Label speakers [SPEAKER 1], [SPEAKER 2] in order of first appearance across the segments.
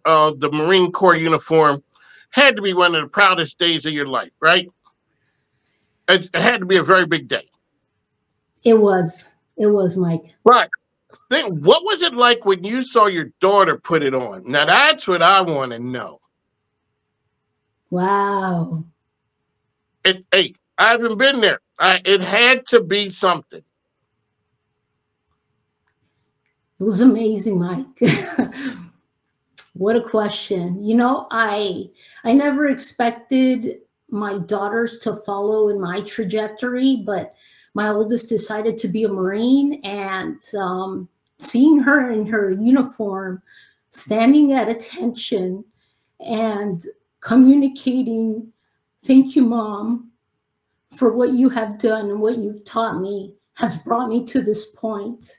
[SPEAKER 1] the Marine Corps uniform had to be one of the proudest days of your life, right? It had to be a very big day.
[SPEAKER 2] It was. It was, Mike.
[SPEAKER 1] Right. What was it like when you saw your daughter put it on? Now, that's what I want to know.
[SPEAKER 2] Wow.
[SPEAKER 1] Hey, I haven't been there. It had to be something.
[SPEAKER 2] It was amazing, Mike. What a question. You know, I never expected my daughters to follow in my trajectory, but my oldest decided to be a Marine, and seeing her in her uniform, standing at attention and communicating, "Thank you, Mom, for what you have done and what you've taught me has brought me to this point."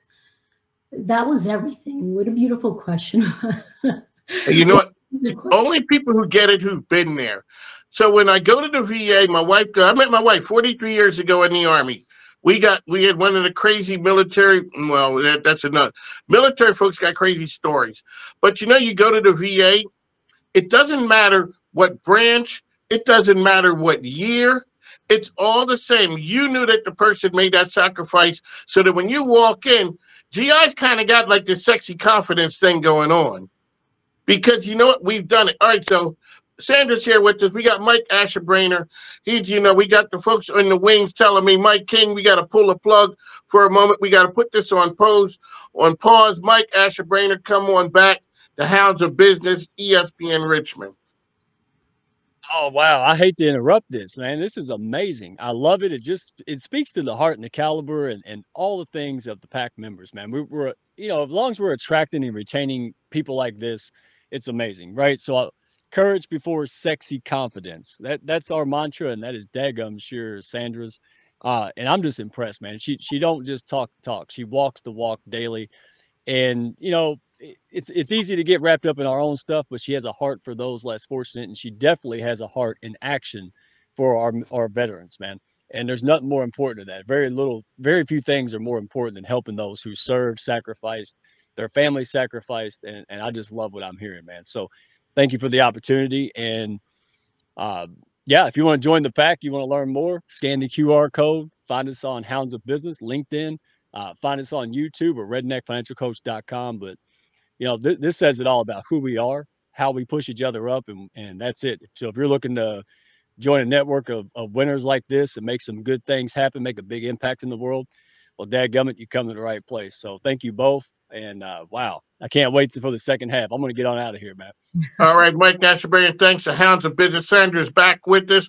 [SPEAKER 2] That was everything. What a beautiful question.
[SPEAKER 1] You know what? Only people who get it who've been there. So when I go to the VA, I met my wife 43 years ago in the Army. We had one of the crazy military, well, that's enough. Military folks got crazy stories. But you know, you go to the VA, it doesn't matter what branch, it doesn't matter what year, it's all the same. You knew that the person made that sacrifice so that when you walk in, GI's kind of got like this sexy confidence thing going on. Because you know what? We've done it. All right, so Sandra's here with us. We got Mike Asherbrainer. We got the folks in the wings telling me, Mike King, we got to pull a plug for a moment. We got to put this on pause. Mike Asherbrainer, come on back. The Hounds of Business, ESPN Richmond.
[SPEAKER 3] Oh, wow. I hate to interrupt this, man. This is amazing. I love it. It speaks to the heart and the caliber and all the things of the PAC members, man. We're, as long as we're attracting and retaining people like this, it's amazing, right? So courage before sexy confidence. That's our mantra, and that is daggum sure Sandra's. And I'm just impressed, man. She don't just talk the talk. She walks the walk daily. And, it's easy to get wrapped up in our own stuff, but she has a heart for those less fortunate, and she definitely has a heart in action for our veterans, man. And there's nothing more important than that. Very few things are more important than helping those who served, sacrificed, their families sacrificed, and I just love what I'm hearing, man. So thank you for the opportunity. And yeah, if you want to join the PAC, you want to learn more, scan the QR code, find us on Hounds of Business, LinkedIn, find us on YouTube or redneckfinancialcoach.com. But this says it all about who we are, how we push each other up, and that's it. So if you're looking to join a network of winners like this and make some good things happen, make a big impact in the world, well, dadgummit, you come to the right place. So thank you both. And wow, I can't wait for the second half. I'm going to get on out of here, Matt.
[SPEAKER 1] All right, Mike Asherbrainer, thanks. The Hounds of Business. Sandra's back with us.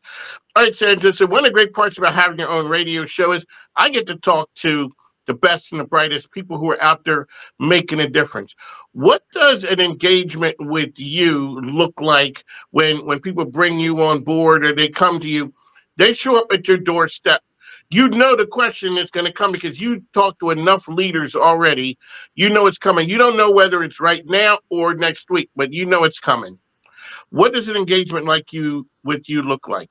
[SPEAKER 1] All right, Sandra, so one of the great parts about having your own radio show is I get to talk to the best and the brightest people who are out there making a difference. What does an engagement with you look like when people bring you on board or they come to you? They show up at your doorstep. You know the question is going to come because you talk to enough leaders already. You know it's coming. You don't know whether it's right now or next week, but you know it's coming. What does an engagement with you look like?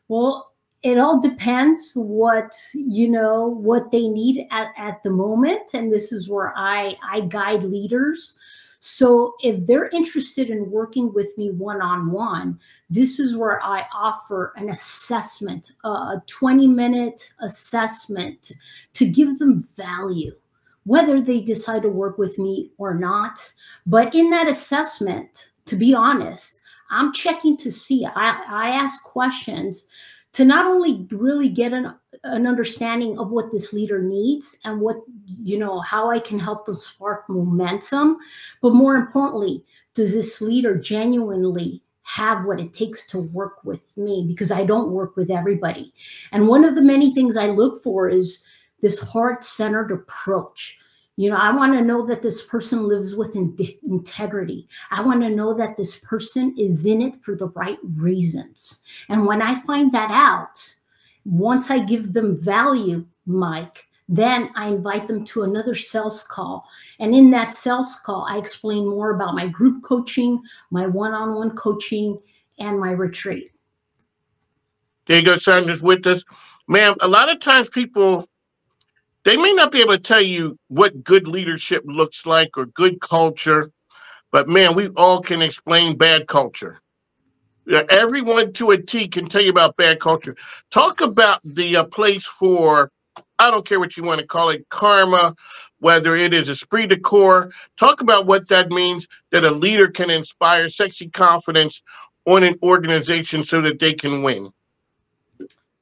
[SPEAKER 2] Well, it all depends what they need at the moment. And this is where I guide leaders. So if they're interested in working with me one-on-one, this is where I offer an assessment, a 20-minute assessment to give them value, whether they decide to work with me or not. But in that assessment, to be honest, I'm checking to see, I ask questions to not only really get an understanding of what this leader needs and how I can help them spark momentum, but more importantly, does this leader genuinely have what it takes to work with me? Because I don't work with everybody. And one of the many things I look for is this heart-centered approach. I want to know that this person lives with integrity. I want to know that this person is in it for the right reasons. And when I find that out, once I give them value, Mike, then I invite them to another sales call. And in that sales call, I explain more about my group coaching, my one-on-one coaching, and my retreat.
[SPEAKER 1] There you go, Sandra's with us. Ma'am, a lot of times people, they may not be able to tell you what good leadership looks like or good culture, but man, we all can explain bad culture. Everyone to a T can tell you about bad culture. Talk about the place for, I don't care what you want to call it, karma, whether it is esprit de corps. Talk about what that means, that a leader can inspire sexy confidence on an organization so that they can win.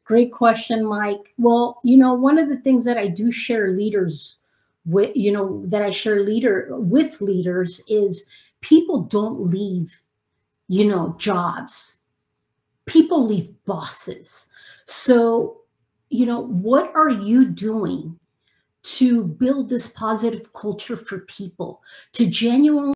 [SPEAKER 2] Great question, Mike. Well, one of the things that I do share leaders with, that I share with leaders is people don't leave, jobs. People leave bosses. So, what are you doing to build this positive culture for people, to genuinely